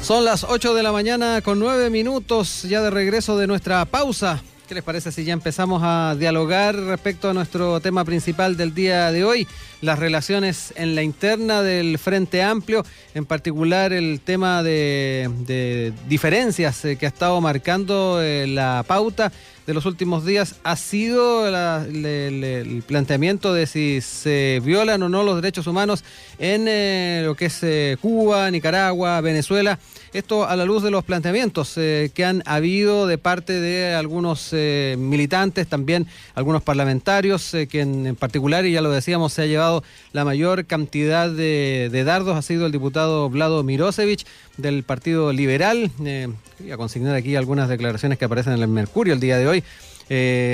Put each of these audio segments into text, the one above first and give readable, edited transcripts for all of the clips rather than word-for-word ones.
Son las 8 de la mañana con 9 minutos ya de regreso de nuestra pausa. ¿Qué les parece si ya empezamos a dialogar respecto a nuestro tema principal del día de hoy? Las relaciones en la interna del Frente Amplio, en particular el tema de diferencias que ha estado marcando la pauta de los últimos días ha sido el planteamiento de si se violan o no los derechos humanos en lo que es Cuba, Nicaragua, Venezuela. Esto a la luz de los planteamientos que han habido de parte de algunos militantes, también algunos parlamentarios, que en particular, y ya lo decíamos, se ha llevado la mayor cantidad de dardos, ha sido el diputado Vlado Mirosevic del Partido Liberal. Voy a consignar aquí algunas declaraciones que aparecen en el Mercurio el día de hoy.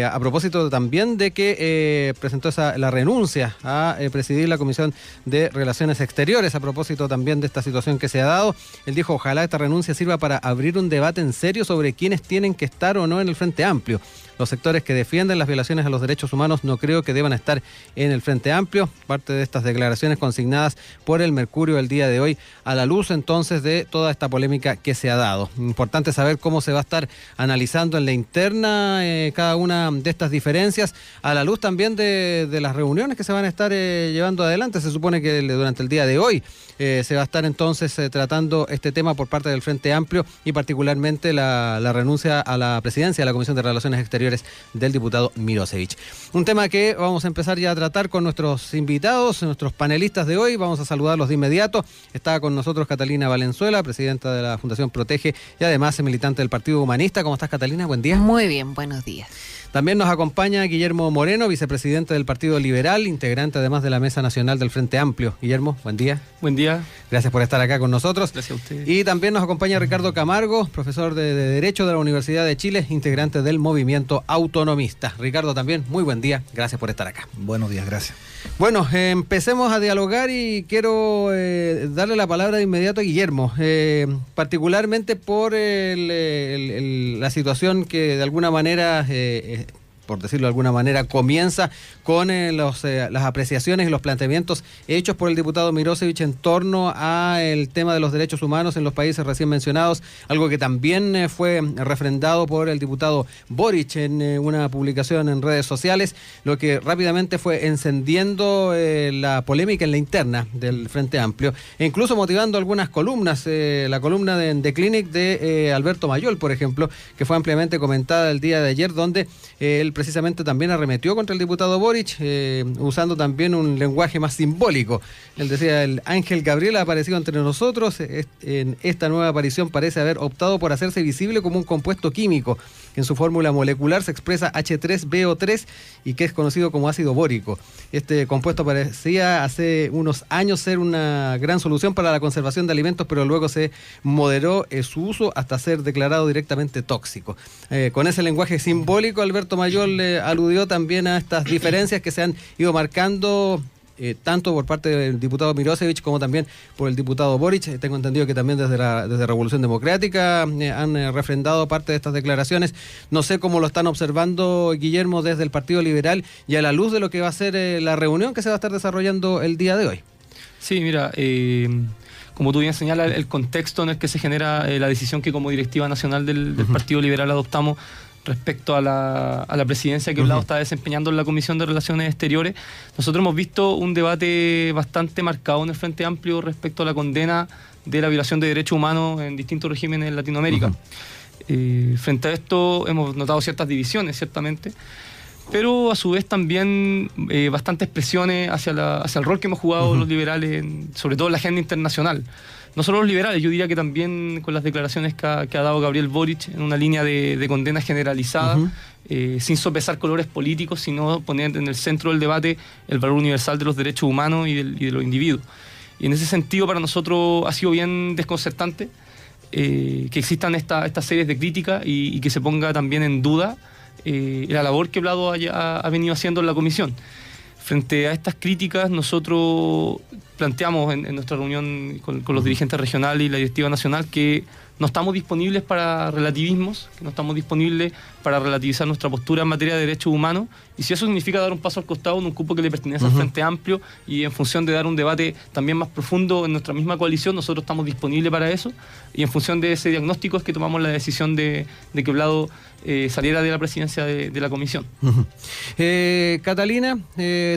A propósito también de que presentó la renuncia a presidir la Comisión de Relaciones Exteriores, a propósito también de esta situación que se ha dado. Él dijo: ojalá esta renuncia sirva para abrir un debate en serio sobre quiénes tienen que estar o no en el Frente Amplio. Los sectores que defienden las violaciones a los derechos humanos no creo que deban estar en el Frente Amplio. Parte de estas declaraciones consignadas por el Mercurio el día de hoy, a la luz entonces de toda esta polémica que se ha dado. Importante saber cómo se va a estar analizando en la interna cada una de estas diferencias, a la luz también de las reuniones que se van a estar llevando adelante. Se supone que durante el día de hoy se va a estar entonces tratando este tema por parte del Frente Amplio y particularmente la renuncia a la presidencia de la Comisión de Relaciones Exteriores del diputado Mirosevic. Un tema que vamos a empezar ya a tratar con nuestros invitados, nuestros panelistas de hoy. Vamos a saludarlos de inmediato. Está con nosotros Catalina Valenzuela, presidenta de la Fundación Protege y además militante del Partido Humanista. ¿Cómo estás, Catalina? Buen día. Muy bien, buenos días. También nos acompaña Guillermo Moreno, vicepresidente del Partido Liberal, integrante además de la Mesa Nacional del Frente Amplio. Guillermo, buen día. Buen día. Gracias por estar acá con nosotros. Gracias a ustedes. Y también nos acompaña Ricardo Camargo, profesor de Derecho de la Universidad de Chile, integrante del Movimiento Autonomista. Ricardo, también, muy buen día. Gracias por estar acá. Buenos días, gracias. Bueno, empecemos a dialogar y quiero darle la palabra de inmediato a Guillermo, particularmente por la situación que de alguna manera, por decirlo de alguna manera, comienza con las apreciaciones y los planteamientos hechos por el diputado Mirosevic en torno al tema de los derechos humanos en los países recién mencionados, algo que también fue refrendado por el diputado Boric en una publicación en redes sociales, lo que rápidamente fue encendiendo la polémica en la interna del Frente Amplio, e incluso motivando algunas columnas, la columna de The Clinic de Alberto Mayol, por ejemplo, que fue ampliamente comentada el día de ayer, donde él precisamente también arremetió contra el diputado Boric, usando también un lenguaje más simbólico. Él decía: el ángel Gabriel ha aparecido entre nosotros, en esta nueva aparición parece haber optado por hacerse visible como un compuesto químico, que en su fórmula molecular se expresa H3BO3 y que es conocido como ácido bórico. Este compuesto parecía hace unos años ser una gran solución para la conservación de alimentos, pero luego se moderó su uso hasta ser declarado directamente tóxico. Con ese lenguaje simbólico, Alberto Mayol aludió también a estas diferencias que se han ido marcando tanto por parte del diputado Mirosevic como también por el diputado Boric. Tengo entendido que también desde Revolución Democrática han refrendado parte de estas declaraciones. No sé cómo lo están observando, Guillermo, desde el Partido Liberal y a la luz de lo que va a ser la reunión que se va a estar desarrollando el día de hoy. Sí, mira, como tú bien señalas, el contexto en el que se genera la decisión que como directiva nacional del Partido Liberal adoptamos respecto a la presidencia que Vlado está desempeñando en la Comisión de Relaciones Exteriores. Nosotros hemos visto un debate bastante marcado en el Frente Amplio respecto a la condena de la violación de derechos humanos en distintos regímenes en Latinoamérica. Frente a esto hemos notado ciertas divisiones, ciertamente, pero a su vez también bastantes presiones hacia el rol que hemos jugado los liberales, sobre todo en la agenda internacional. No solo los liberales, yo diría que también con las declaraciones que ha dado Gabriel Boric en una línea de condena generalizada, sin sopesar colores políticos, sino poner en el centro del debate el valor universal de los derechos humanos y de los individuos. Y en ese sentido para nosotros ha sido bien desconcertante que existan estas series de críticas y que se ponga también en duda la labor que Vlado ha venido haciendo en la comisión. Frente a estas críticas, nosotros planteamos en nuestra reunión con los dirigentes regionales y la directiva nacional que no estamos disponibles para relativismos, que no estamos disponibles para relativizar nuestra postura en materia de derechos humanos, y si eso significa dar un paso al costado en un cupo que le pertenece al Frente Amplio y en función de dar un debate también más profundo en nuestra misma coalición, nosotros estamos disponibles para eso, y en función de ese diagnóstico es que tomamos la decisión de que Vlado saliera de la presidencia de la comisión. Catalina,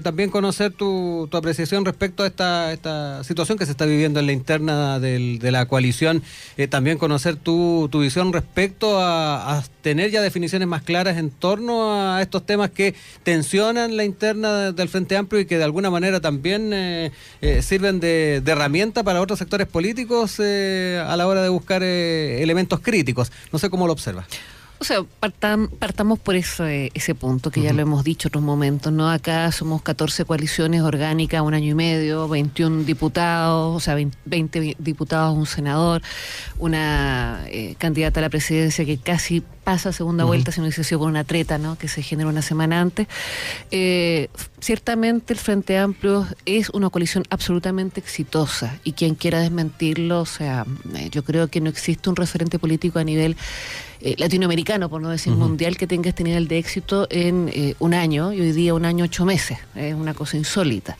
también conocer tu apreciación respecto a esta situación que se está viviendo en la interna de la coalición, también conocer tu visión respecto a tener ya definiciones más claras en torno a estos temas que tensionan la interna del Frente Amplio y que de alguna manera también sirven de herramienta para otros sectores políticos a la hora de buscar elementos críticos. No sé cómo lo observas. O sea, partamos por ese punto que ya lo hemos dicho en otros momentos, ¿no? Acá somos 14 coaliciones orgánicas, 1 año y medio, 21 diputados, o sea, 20 diputados, un senador, una candidata a la presidencia que casi pasa a segunda vuelta, si no hubiese sido por una treta, ¿no?, que se generó una semana antes. Ciertamente el Frente Amplio es una coalición absolutamente exitosa, y quien quiera desmentirlo, o sea, yo creo que no existe un referente político a nivel latinoamericano, por no decir mundial, que tenga este nivel de éxito en un año, y hoy día 1 año 8 meses. Es una cosa insólita.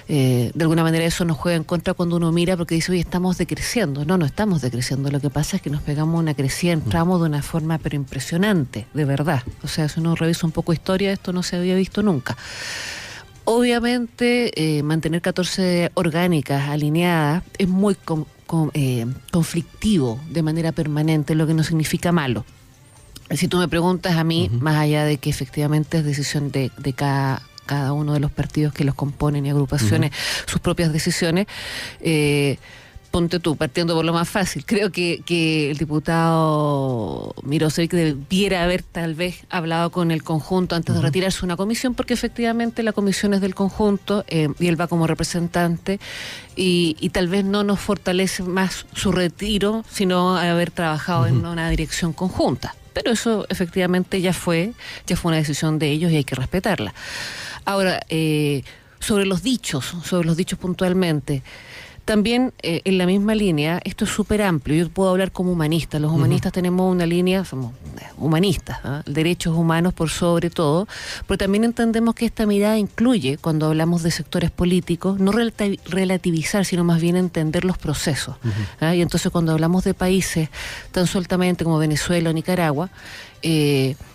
De alguna manera eso nos juega en contra cuando uno mira, porque dice, oye, estamos decreciendo. No estamos decreciendo. Lo que pasa es que nos pegamos una crecida, entramos de una forma pero impresionante, de verdad. O sea, si uno revisa un poco historia, esto no se había visto nunca. Obviamente, mantener 14 orgánicas alineadas es muy conflictivo de manera permanente, lo que no significa malo. Si tú me preguntas a mí, más allá de que efectivamente es decisión de cada uno de los partidos que los componen y agrupaciones, sus propias decisiones, ponte tú, partiendo por lo más fácil, creo que el diputado Mirosevic debiera haber tal vez hablado con el conjunto antes de retirarse una comisión, porque efectivamente la comisión es del conjunto, y él va como representante, y tal vez no nos fortalece más su retiro, sino haber trabajado en una dirección conjunta. Pero eso efectivamente ya fue una decisión de ellos y hay que respetarla. Ahora, sobre los dichos puntualmente, también en la misma línea, esto es súper amplio. Yo puedo hablar como humanista. Los humanistas tenemos una línea, somos humanistas, ¿eh? Derechos humanos por sobre todo, pero también entendemos que esta mirada incluye, cuando hablamos de sectores políticos, no relativizar, sino más bien entender los procesos. Y entonces cuando hablamos de países tan sueltamente como Venezuela o Nicaragua,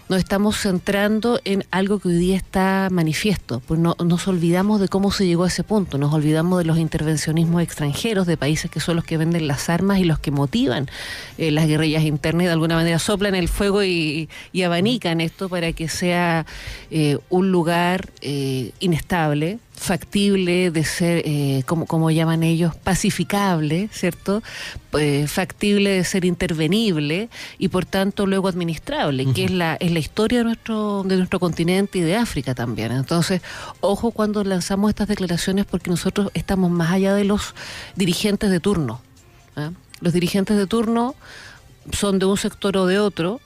nos estamos centrando en algo que hoy día está manifiesto, pues nos olvidamos de cómo se llegó a ese punto, nos olvidamos de los intervencionismos extranjeros de países que son los que venden las armas y los que motivan las guerrillas internas, y de alguna manera soplan el fuego y abanican esto para que sea un lugar inestable, factible de ser, como llaman ellos, pacificable, ¿cierto? Factible de ser intervenible y por tanto luego administrable, que es la historia de nuestro continente y de África también. Entonces, ojo cuando lanzamos estas declaraciones, porque nosotros estamos más allá de los dirigentes de turno. Los dirigentes de turno son de un sector o de otro,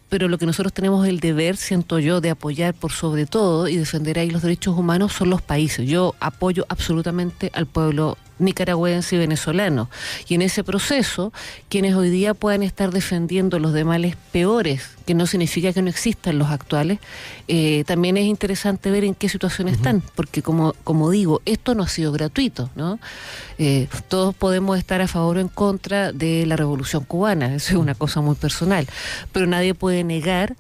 pero lo que nosotros tenemos el deber, siento yo, de apoyar por sobre todo y defender ahí los derechos humanos son los países. Yo apoyo absolutamente al pueblo nicaragüense y venezolano. Y en ese proceso, quienes hoy día puedan estar defendiendo los de males peores, que no significa que no existan los actuales, también es interesante ver en qué situación están, porque como digo, esto no ha sido gratuito, ¿no? Todos podemos estar a favor o en contra de la Revolución Cubana, eso es una cosa muy personal, pero nadie puede negar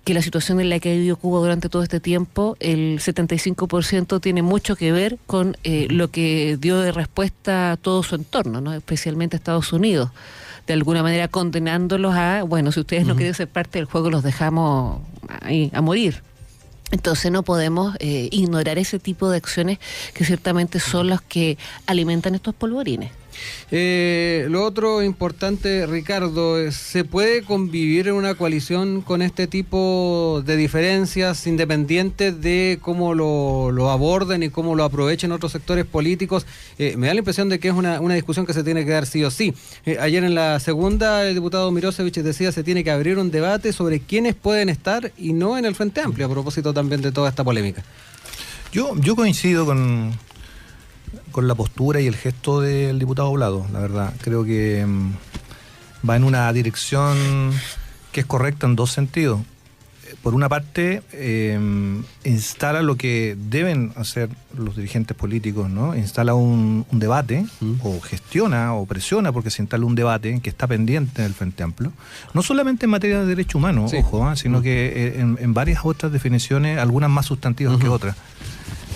que la situación en la que ha vivido Cuba durante todo este tiempo, el 75% tiene mucho que ver con lo que dio de respuesta a todo su entorno, ¿no? Especialmente Estados Unidos, de alguna manera condenándolos a, bueno, si ustedes no quieren ser parte del juego, los dejamos ahí a morir. Entonces no podemos ignorar ese tipo de acciones que ciertamente son las que alimentan estos polvorines. Lo otro importante, Ricardo, ¿se puede convivir en una coalición con este tipo de diferencias independientes de cómo lo aborden y cómo lo aprovechen otros sectores políticos? Me da la impresión de que es una discusión que se tiene que dar sí o sí. Ayer en la segunda, el diputado Mirosevic decía se tiene que abrir un debate sobre quiénes pueden estar y no en el Frente Amplio, a propósito también de toda esta polémica. Yo coincido con la postura y el gesto del diputado Vlado, la verdad. Creo que va en una dirección que es correcta en dos sentidos. Por una parte, instala lo que deben hacer los dirigentes políticos, ¿no? Instala un debate, o gestiona o presiona porque se instala un debate que está pendiente en el Frente Amplio, no solamente en materia de derechos humanos, ojo, sino que en varias otras definiciones, algunas más sustantivas que otras.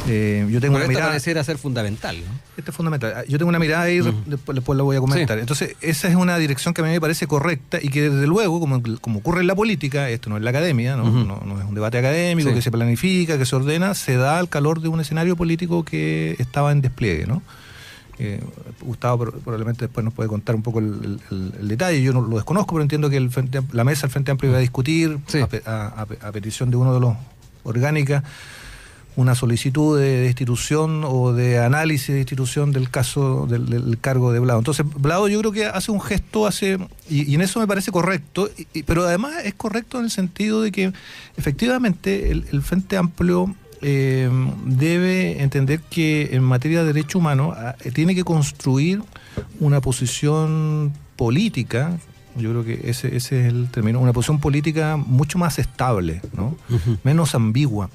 Yo tengo una mirada. Pareciera ser fundamental, ¿no? Esto es fundamental. Yo tengo una mirada ahí, después la voy a comentar. Sí. Entonces, esa es una dirección que a mí me parece correcta y que desde luego, como ocurre en la política, esto no es la academia, no es un debate académico que se planifica, que se ordena, se da al calor de un escenario político que estaba en despliegue, ¿no? Gustavo probablemente después nos puede contar un poco el detalle. Yo no lo desconozco, pero entiendo que la mesa del Frente Amplio iba a discutir, a petición de uno de los orgánicas, una solicitud de destitución o de análisis de destitución del caso del cargo de Blado. Entonces, Blado yo creo que hace un gesto, y en eso me parece correcto, pero además es correcto en el sentido de que efectivamente el Frente Amplio debe entender que en materia de derechos humanos tiene que construir una posición política. Yo creo que ese es el término, una posición política mucho más estable, ¿no? Menos ambigua.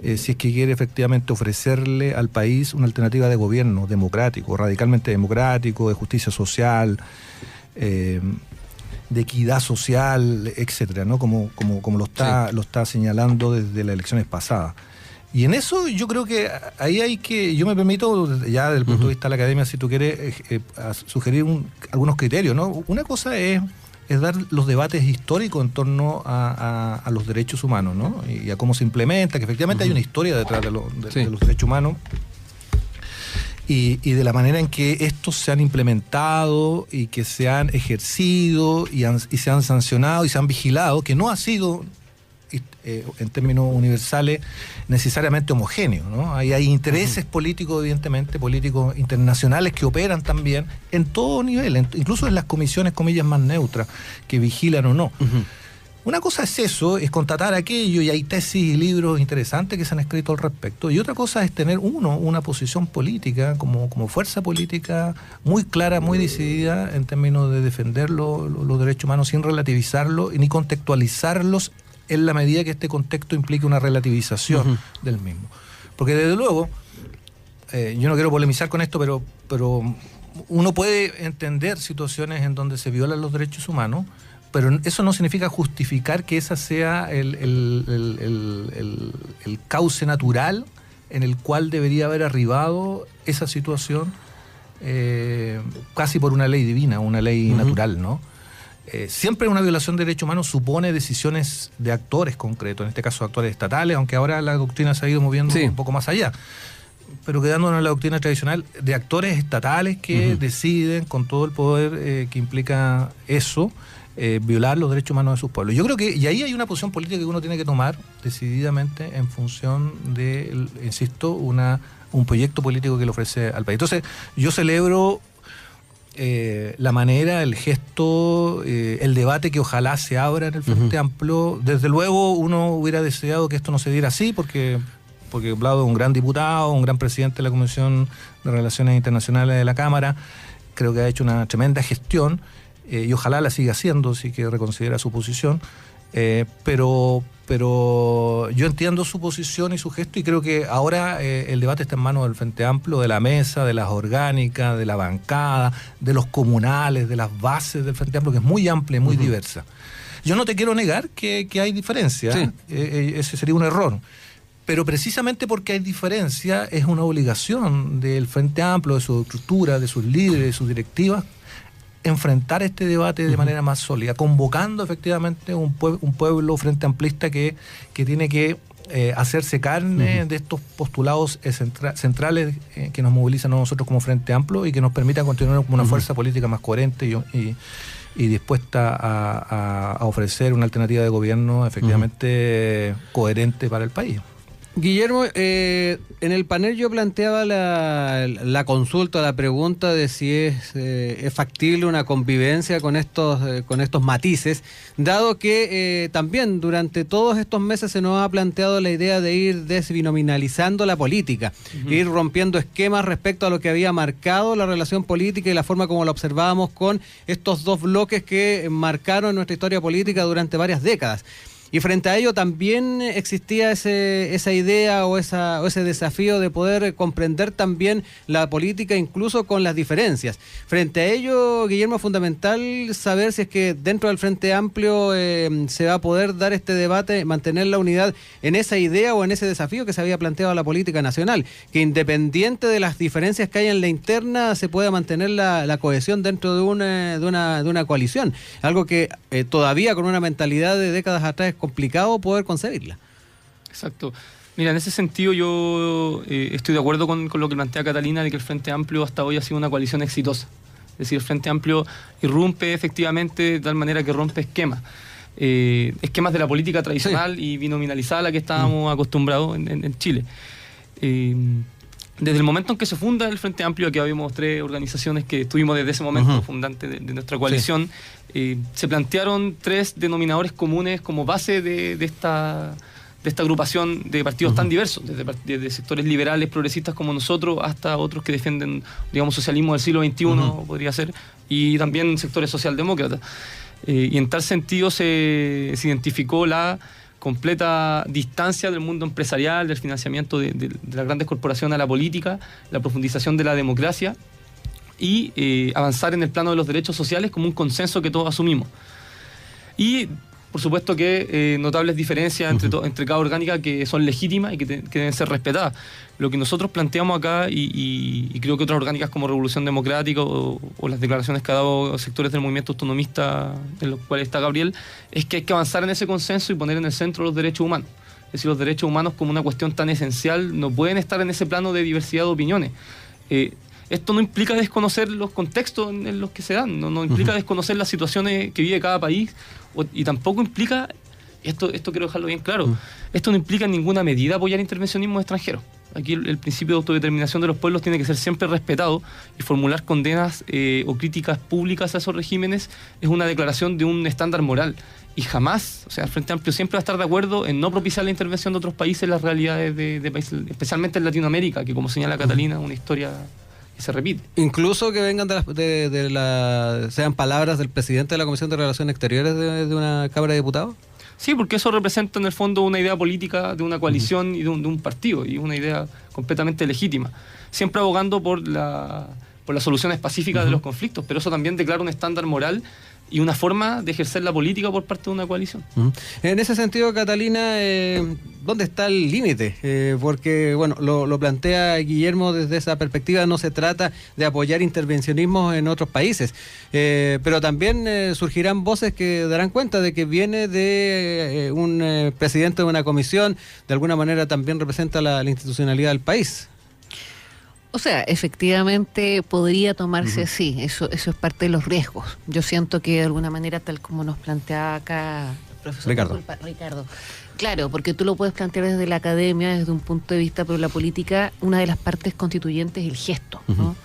Si es que quiere efectivamente ofrecerle al país una alternativa de gobierno democrático, radicalmente democrático, de justicia social, de equidad social, etcétera, ¿no? Como lo está señalando desde las elecciones pasadas. Y en eso yo creo que ahí yo me permito, ya desde el punto de vista de la academia, si tú quieres, sugerir algunos criterios, ¿no? Una cosa es dar los debates históricos en torno a los derechos humanos, ¿no? Y a cómo se implementa, que efectivamente hay una historia detrás de los derechos humanos y de la manera en que estos se han implementado y que se han ejercido y se han sancionado y se han vigilado, que no ha sido en términos universales necesariamente homogéneo, ¿no? Hay intereses políticos, evidentemente, políticos internacionales que operan también en todo nivel, incluso en las comisiones, comillas, más neutras, que vigilan o no. Una cosa es eso, es constatar aquello, y hay tesis y libros interesantes que se han escrito al respecto, y otra cosa es tener una posición política, como fuerza política muy clara, muy decidida en términos de defender los derechos humanos sin relativizarlos ni contextualizarlos en la medida que este contexto implique una relativización del mismo. Porque desde luego, yo no quiero polemizar con esto, pero uno puede entender situaciones en donde se violan los derechos humanos, pero eso no significa justificar que esa sea el cauce natural en el cual debería haber arribado esa situación casi por una ley divina, una ley natural, ¿no? Siempre una violación de derechos humanos supone decisiones de actores concretos, en este caso actores estatales, aunque ahora la doctrina se ha ido moviendo un poco más allá, pero quedándonos en la doctrina tradicional de actores estatales que deciden con todo el poder que implica eso, violar los derechos humanos de sus pueblos. Yo creo que, y ahí hay una posición política que uno tiene que tomar decididamente en función de, insisto, un proyecto político que le ofrece al país. Entonces, yo celebro la manera, el gesto, el debate que ojalá se abra en el Frente Amplio. Desde luego uno hubiera deseado que esto no se diera así, porque Blado es un gran diputado, un gran presidente de la Comisión de Relaciones Internacionales de la Cámara, creo que ha hecho una tremenda gestión, y ojalá la siga haciendo, si que reconsidera su posición, pero yo entiendo su posición y su gesto, y creo que ahora el debate está en manos del Frente Amplio, de la mesa, de las orgánicas, de la bancada, de los comunales, de las bases del Frente Amplio, que es muy amplia, muy diversa. Yo no te quiero negar que hay diferencia, ese sería un error, pero precisamente porque hay diferencia es una obligación del Frente Amplio, de su estructura, de sus líderes, de sus directivas, enfrentar este debate de manera más sólida, convocando efectivamente un pueblo frente amplista que tiene que hacerse carne de estos postulados centrales que nos movilizan a nosotros como Frente Amplio y que nos permitan continuar como una fuerza política más coherente y dispuesta a ofrecer una alternativa de gobierno efectivamente coherente para el país. Guillermo, en el panel yo planteaba la consulta, la pregunta de si es factible una convivencia con estos matices, dado que también durante todos estos meses se nos ha planteado la idea de ir desbinominalizando la política, ir rompiendo esquemas respecto a lo que había marcado la relación política y la forma como la observábamos con estos dos bloques que marcaron nuestra historia política durante varias décadas. Y frente a ello también existía esa idea o ese desafío de poder comprender también la política incluso con las diferencias. Frente a ello, Guillermo, es fundamental saber si es que dentro del Frente Amplio se va a poder dar este debate, mantener la unidad en esa idea o en ese desafío que se había planteado a la política nacional, que independiente de las diferencias que hay en la interna se pueda mantener la cohesión dentro de una coalición, algo que todavía con una mentalidad de décadas atrás complicado poder concebirla. Exacto. Mira, en ese sentido yo estoy de acuerdo con lo que plantea Catalina, de que el Frente Amplio hasta hoy ha sido una coalición exitosa. Es decir, el Frente Amplio irrumpe efectivamente de tal manera que rompe esquemas. Esquemas de la política tradicional y binominalizada a la que estábamos acostumbrados en Chile. Desde el momento en que se funda el Frente Amplio, aquí habíamos 3 organizaciones que estuvimos desde ese momento fundante de nuestra coalición, se plantearon 3 denominadores comunes como base de esta agrupación de partidos tan diversos, desde sectores liberales, progresistas como nosotros, hasta otros que defienden, digamos, socialismo del siglo XXI, podría ser, y también sectores socialdemócratas. Y en tal sentido se identificó la completa distancia del mundo empresarial, del financiamiento de las grandes corporaciones a la política, la profundización de la democracia y avanzar en el plano de los derechos sociales como un consenso que todos asumimos. Y por supuesto que notables diferencias entre cada orgánica que son legítimas y que deben ser respetadas. Lo que nosotros planteamos acá, y creo que otras orgánicas como Revolución Democrática o las declaraciones que ha dado sectores del movimiento autonomista, en los cuales está Gabriel, es que hay que avanzar en ese consenso y poner en el centro los derechos humanos. Es decir, los derechos humanos como una cuestión tan esencial no pueden estar en ese plano de diversidad de opiniones. Esto no implica desconocer los contextos en los que se dan, no implica desconocer las situaciones que vive cada país, y tampoco implica, esto quiero dejarlo bien claro, esto no implica en ninguna medida apoyar intervencionismo extranjero. Aquí el principio de autodeterminación de los pueblos tiene que ser siempre respetado, y formular condenas o críticas públicas a esos regímenes es una declaración de un estándar moral. Y jamás, o sea, el Frente Amplio siempre va a estar de acuerdo en no propiciar la intervención de otros países en las realidades de países, especialmente en Latinoamérica, que como señala Catalina, es una historia que se repite. Incluso que vengan sean palabras del presidente de la Comisión de Relaciones Exteriores de una Cámara de Diputados. Sí, porque eso representa en el fondo una idea política de una coalición y de un partido, y una idea completamente legítima, siempre abogando por las soluciones pacíficas de los conflictos, pero eso también declara un estándar moral y una forma de ejercer la política por parte de una coalición. En ese sentido, Catalina, ¿dónde está el límite? Porque, bueno, lo plantea Guillermo desde esa perspectiva, no se trata de apoyar intervencionismos en otros países, pero también surgirán voces que darán cuenta de que viene de un presidente de una comisión, de alguna manera también representa la institucionalidad del país. O sea, efectivamente podría tomarse así, eso es parte de los riesgos. Yo siento que de alguna manera, tal como nos planteaba acá el profesor Ricardo, claro, porque tú lo puedes plantear desde la academia, desde un punto de vista, pero la política, una de las partes constituyentes es el gesto, ¿no?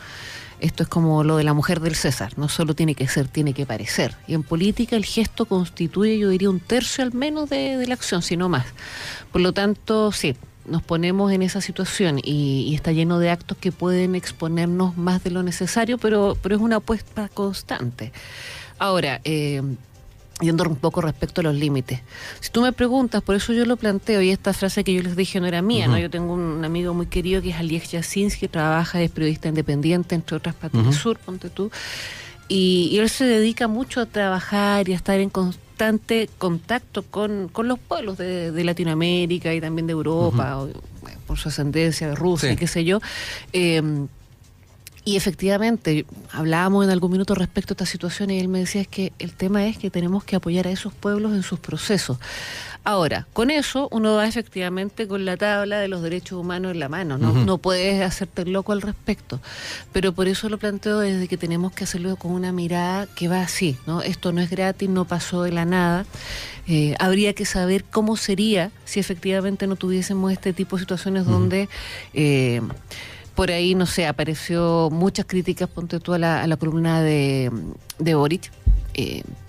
Esto es como lo de la mujer del César, no solo tiene que ser, tiene que parecer. Y en política el gesto constituye, yo diría, 1/3 al menos de la acción, si no más. Por lo tanto, sí, nos ponemos en esa situación y está lleno de actos que pueden exponernos más de lo necesario, pero es una apuesta constante. Ahora, yendo un poco respecto a los límites. Si tú me preguntas, por eso yo lo planteo, y esta frase que yo les dije no era mía, ¿no? Yo tengo un amigo muy querido que es Aliek Yasinski, que trabaja, es periodista independiente, entre otras partes del sur, ponte tú, y él se dedica mucho a trabajar y a estar en constante contacto con los pueblos de Latinoamérica y también de Europa, por su ascendencia de Rusia, qué sé yo. Y efectivamente, hablábamos en algún minuto respecto a esta situación y él me decía es que el tema es que tenemos que apoyar a esos pueblos en sus procesos. Ahora, con eso uno va efectivamente con la tabla de los derechos humanos en la mano, ¿no? No puedes hacerte loco al respecto, pero por eso lo planteo desde que tenemos que hacerlo con una mirada que va así, ¿no? Esto no es gratis, no pasó de la nada. Habría que saber cómo sería si efectivamente no tuviésemos este tipo de situaciones donde por ahí, no sé, apareció muchas críticas, ponte tú a la columna de Boric,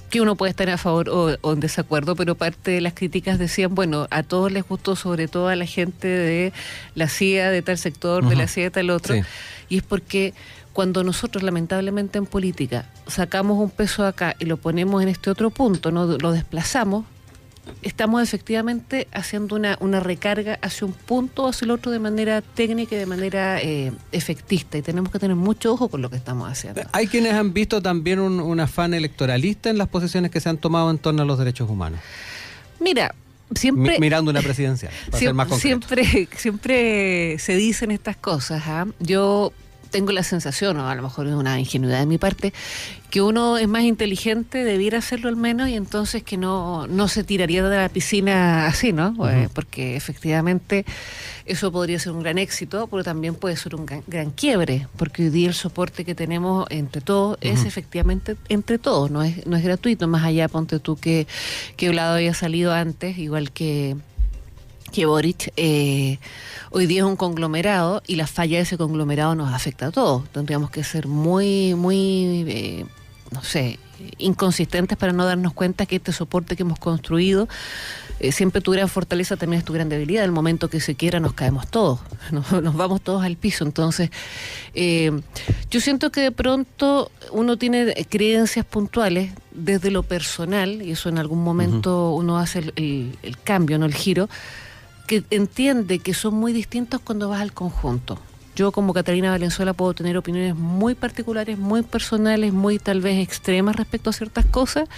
que uno puede estar a favor o en desacuerdo, pero parte de las críticas decían, bueno, a todos les gustó, sobre todo a la gente de la CIA de tal sector, de la CIA de tal otro, y es porque cuando nosotros lamentablemente en política sacamos un peso acá y lo ponemos en este otro punto, ¿no? Lo desplazamos, estamos efectivamente haciendo una recarga hacia un punto o hacia el otro de manera técnica y de manera efectista, y tenemos que tener mucho ojo con lo que estamos haciendo. Hay quienes han visto también un afán electoralista en las posiciones que se han tomado en torno a los derechos humanos. Mira, siempre mirando una presidencial, para ser más concreto. Siempre se dicen estas cosas, ¿ah? Yo tengo la sensación, o a lo mejor es una ingenuidad de mi parte, que uno es más inteligente, debiera hacerlo al menos, y entonces que no se tiraría de la piscina así, ¿no? Porque efectivamente eso podría ser un gran éxito, pero también puede ser un gran quiebre, porque hoy día el soporte que tenemos entre todos es efectivamente entre todos, no es gratuito, más allá, ponte tú que Vlado había salido antes, igual que Boric, hoy día es un conglomerado y la falla de ese conglomerado nos afecta a todos. Tendríamos que ser muy no sé, inconsistentes para no darnos cuenta que este soporte que hemos construido, siempre tu gran fortaleza también es tu gran debilidad. El momento que se quiera nos caemos todos, nos vamos todos al piso. Entonces, yo siento que de pronto uno tiene creencias puntuales desde lo personal, y eso en algún momento uno hace el cambio, no el giro, que entiende que son muy distintos cuando vas al conjunto. Yo como Catalina Valenzuela puedo tener opiniones muy particulares, muy personales, muy tal vez extremas respecto a ciertas cosas,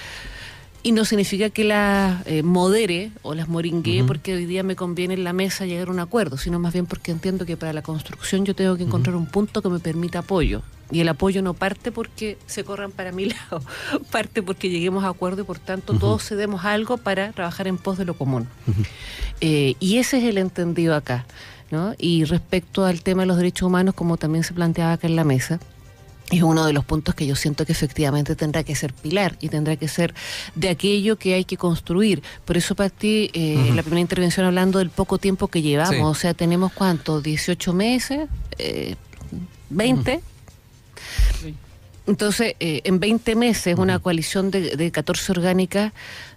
y no significa que las modere o las moringuee porque hoy día me conviene en la mesa llegar a un acuerdo, sino más bien porque entiendo que para la construcción yo tengo que encontrar un punto que me permita apoyo. Y el apoyo no parte porque se corran para mi lado, parte porque lleguemos a acuerdo y por tanto todos cedemos algo para trabajar en pos de lo común. Y ese es el entendido acá, ¿no? Y respecto al tema de los derechos humanos, como también se planteaba acá en la mesa, es uno de los puntos que yo siento que efectivamente tendrá que ser pilar y tendrá que ser de aquello que hay que construir. Por eso partí la primera intervención hablando del poco tiempo que llevamos. O sea, tenemos ¿cuánto? 18 meses, 20. Entonces, en 20 meses una coalición de 14 orgánicas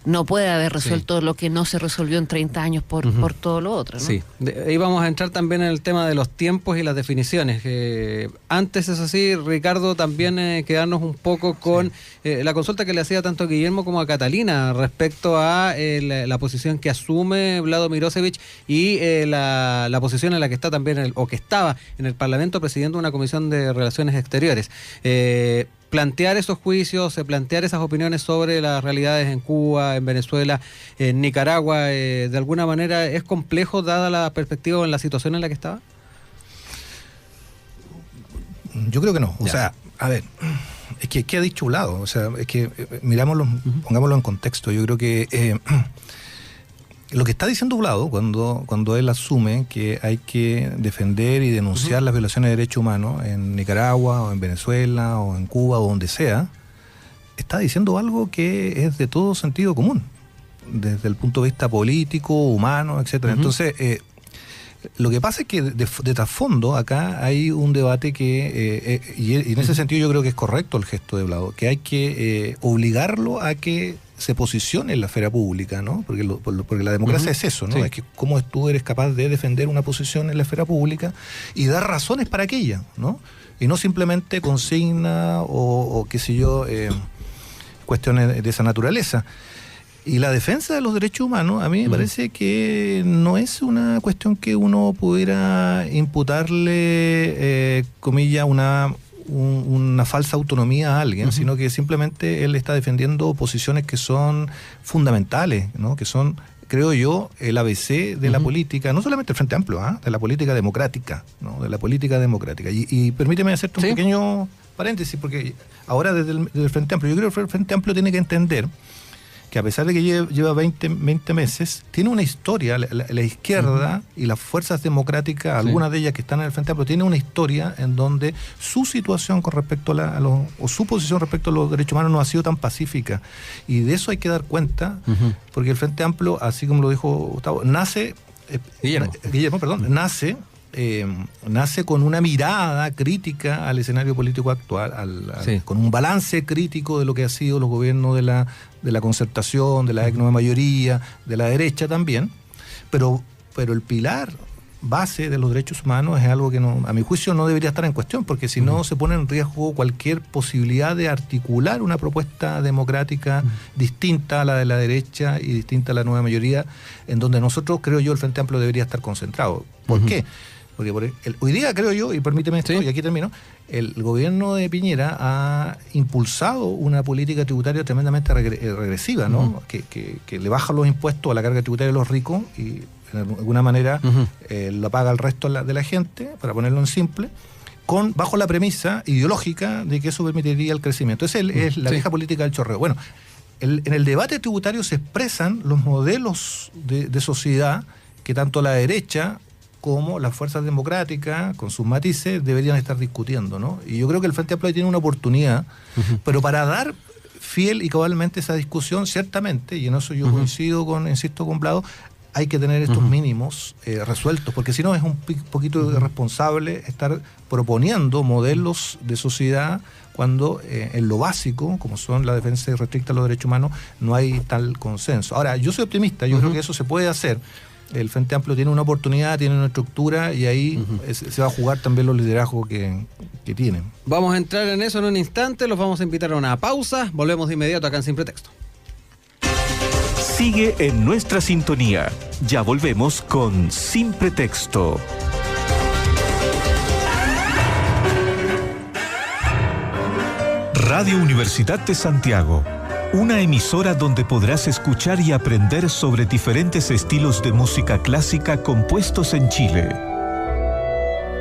no puede haber resuelto lo que no se resolvió en 30 años por todo lo otro, ¿no? Sí, ahí vamos a entrar también en el tema de los tiempos y las definiciones. Antes, eso sí, Ricardo, también quedarnos un poco con la consulta que le hacía tanto a Guillermo como a Catalina respecto a la posición que asume Vlado Mirosevic y la posición en la que está también, o que estaba en el Parlamento presidiendo una comisión de Relaciones Exteriores. Plantear esos juicios, plantear esas opiniones sobre las realidades en Cuba, en Venezuela, en Nicaragua, de alguna manera es complejo dada la perspectiva o en la situación en la que estaba. Yo creo que no. O sea, a ver, es que ¿qué ha dicho Vlado? O sea, es que pongámoslo en contexto. Yo creo que lo que está diciendo Vlado cuando él asume que hay que defender y denunciar las violaciones de derechos humanos en Nicaragua o en Venezuela o en Cuba o donde sea, está diciendo algo que es de todo sentido común, desde el punto de vista político, humano, etcétera. Entonces, lo que pasa es que de trasfondo acá hay un debate que, y en ese sentido yo creo que es correcto el gesto de Vlado, que hay que obligarlo a que se posicione en la esfera pública, ¿no? Porque la democracia es eso, ¿no? Es que cómo tú eres capaz de defender una posición en la esfera pública y dar razones para aquella, ¿no? Y no simplemente consigna o qué sé yo, cuestiones de esa naturaleza. Y la defensa de los derechos humanos, a mí me parece que no es una cuestión que uno pudiera imputarle, comillas, una falsa autonomía a alguien, sino que simplemente él está defendiendo posiciones que son fundamentales, ¿no? Que son creo yo, el ABC de la política, no solamente el Frente Amplio, de la política democrática, ¿no? De la política democrática. Y permíteme hacerte un pequeño paréntesis, porque ahora desde el Frente Amplio, yo creo que el Frente Amplio tiene que entender que a pesar de que lleva 20 meses, tiene una historia, la izquierda y las fuerzas democráticas, algunas de ellas que están en el Frente Amplio, tienen una historia en donde su situación con respecto o su posición respecto a los derechos humanos no ha sido tan pacífica. Y de eso hay que dar cuenta, porque el Frente Amplio, así como lo dijo Gustavo, nace con una mirada crítica al escenario político actual, con un balance crítico de lo que ha sido los gobiernos de la concertación, de la nueva mayoría, de la derecha también, pero el pilar base de los derechos humanos es algo que a mi juicio no debería estar en cuestión, porque si no se pone en riesgo cualquier posibilidad de articular una propuesta democrática distinta a la de la derecha y distinta a la nueva mayoría, en donde nosotros, creo yo, el Frente Amplio debería estar concentrado. ¿Por qué? Porque hoy día, creo yo, y permíteme esto, y aquí termino, el gobierno de Piñera ha impulsado una política tributaria tremendamente regresiva, ¿no? Que le baja los impuestos a la carga tributaria de los ricos y de alguna manera la paga el resto de la gente, para ponerlo en simple, bajo la premisa ideológica de que eso permitiría el crecimiento. Es la vieja política del chorreo. Bueno, en el debate tributario se expresan los modelos de sociedad que tanto la derecha como las fuerzas democráticas, con sus matices, deberían estar discutiendo, ¿no? Y yo creo que el Frente Amplio tiene una oportunidad, pero para dar fiel y cabalmente esa discusión, ciertamente, y en eso yo insisto con Vlado, hay que tener estos mínimos resueltos, porque si no es un poquito irresponsable estar proponiendo modelos de sociedad cuando en lo básico, como son la defensa irrestricta de los derechos humanos, no hay tal consenso. Ahora, yo soy optimista, yo creo que eso se puede hacer. El Frente Amplio tiene una oportunidad, tiene una estructura y ahí se va a jugar también los liderazgos que tienen. Vamos a entrar en eso en un instante, los vamos a invitar a una pausa, volvemos de inmediato acá en Sin Pretexto. Sigue en nuestra sintonía, ya volvemos con Sin Pretexto. Radio Universidad de Santiago. Una emisora donde podrás escuchar y aprender sobre diferentes estilos de música clásica compuestos en Chile.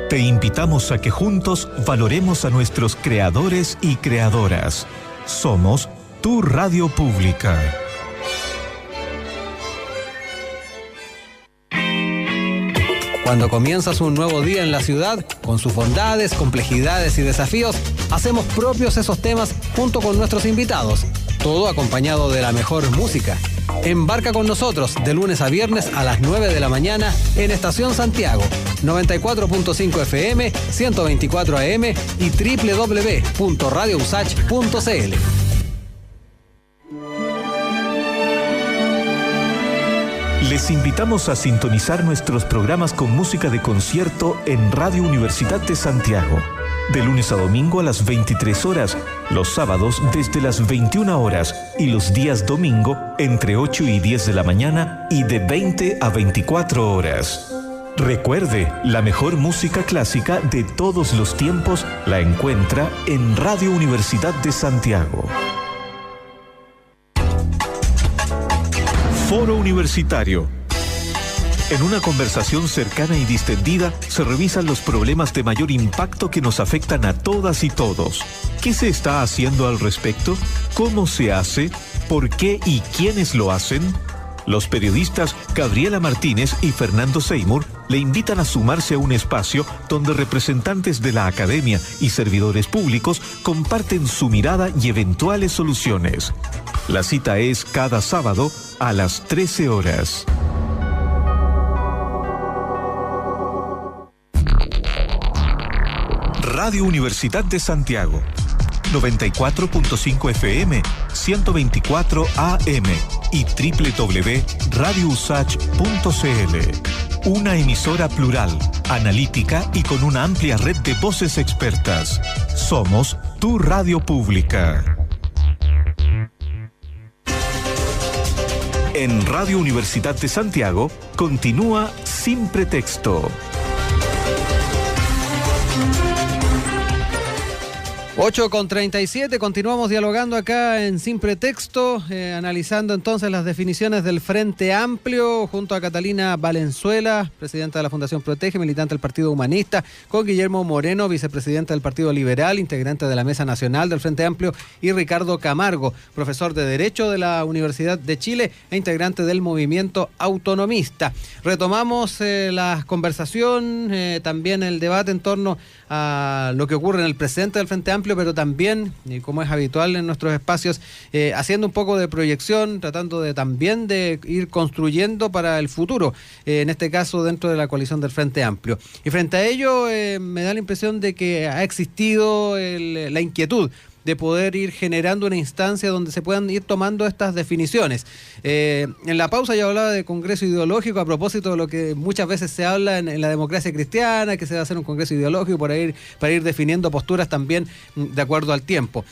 Te invitamos a que juntos valoremos a nuestros creadores y creadoras. Somos tu radio pública. Cuando comienzas un nuevo día en la ciudad, con sus bondades, complejidades y desafíos, hacemos propios esos temas junto con nuestros invitados. Todo acompañado de la mejor música. Embarca con nosotros de lunes a viernes a las 9 de la mañana en Estación Santiago, 94.5 FM, 124 AM y www.radiousach.cl. Les invitamos a sintonizar nuestros programas con música de concierto en Radio Universidad de Santiago. De lunes a domingo a las 23 horas, los sábados desde las 21 horas y los días domingo entre 8 y 10 de la mañana y de 20 a 24 horas. Recuerde, la mejor música clásica de todos los tiempos la encuentra en Radio Universidad de Santiago. Foro Universitario. En una conversación cercana y distendida se revisan los problemas de mayor impacto que nos afectan a todas y todos. ¿Qué se está haciendo al respecto? ¿Cómo se hace? ¿Por qué y quiénes lo hacen? Los periodistas Gabriela Martínez y Fernando Seymour le invitan a sumarse a un espacio donde representantes de la academia y servidores públicos comparten su mirada y eventuales soluciones. La cita es cada sábado a las 13 horas. Radio Universidad de Santiago, 94.5 FM, 124 AM y www.radiousach.cl. Una emisora plural, analítica y con una amplia red de voces expertas. Somos tu radio pública. En Radio Universidad de Santiago, continúa Sin Pretexto. 8:37, continuamos dialogando acá en Sin Pretexto, analizando entonces las definiciones del Frente Amplio junto a Catalina Valenzuela, presidenta de la Fundación Protege, militante del Partido Humanista, con Guillermo Moreno, vicepresidente del Partido Liberal, integrante de la Mesa Nacional del Frente Amplio, y Ricardo Camargo, profesor de Derecho de la Universidad de Chile e integrante del Movimiento Autonomista. Retomamos la conversación, también el debate en torno a lo que ocurre en el presente del Frente Amplio, pero también, y como es habitual en nuestros espacios, haciendo un poco de proyección, tratando de también de ir construyendo para el futuro, en este caso dentro de la coalición del Frente Amplio. Y frente a ello, me da la impresión de que ha existido la inquietud de poder ir generando una instancia donde se puedan ir tomando estas definiciones. En la pausa yo hablaba de congreso ideológico a propósito de lo que muchas veces se habla en la democracia cristiana, que se va a hacer un congreso ideológico para ir definiendo posturas también de acuerdo al tiempo.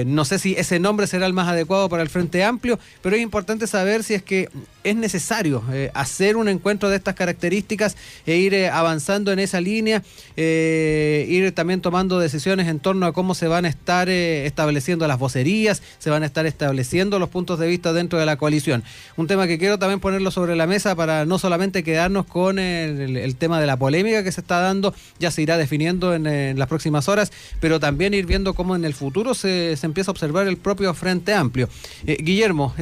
No sé si ese nombre será el más adecuado para el Frente Amplio, pero es importante saber si es que es necesario hacer un encuentro de estas características e ir avanzando en esa línea, ir también tomando decisiones en torno a cómo se van a estar estableciendo las vocerías, se van a estar estableciendo los puntos de vista dentro de la coalición. Un tema que quiero también ponerlo sobre la mesa para no solamente quedarnos con el tema de la polémica que se está dando, ya se irá definiendo en las próximas horas, pero también ir viendo cómo en el futuro se empieza a observar el propio Frente Amplio. Guillermo,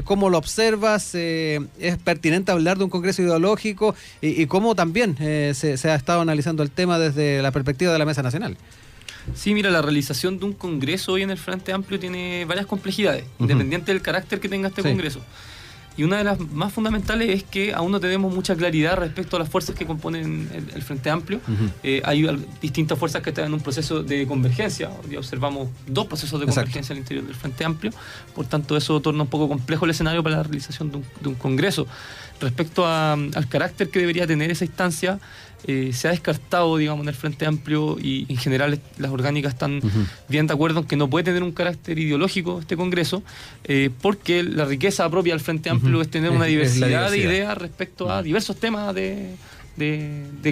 ¿cómo lo observas? ¿Es pertinente hablar de un congreso ideológico? Y cómo también se ha estado analizando el tema desde la perspectiva de la Mesa Nacional. Sí, mira, la realización de un congreso hoy en el Frente Amplio tiene varias complejidades, independiente del carácter que tenga este congreso. Y una de las más fundamentales es que aún no tenemos mucha claridad respecto a las fuerzas que componen el Frente Amplio. Hay distintas fuerzas que están en un proceso de convergencia. Hoy observamos 2 procesos de convergencia al interior del Frente Amplio. Por tanto, eso torna un poco complejo el escenario para la realización de un congreso. Respecto al carácter que debería tener esa instancia, se ha descartado, digamos, en el Frente Amplio, y en general las orgánicas están bien de acuerdo en que no puede tener un carácter ideológico este Congreso, porque la riqueza propia del Frente Amplio es tener una diversidad de ideas respecto a diversos temas de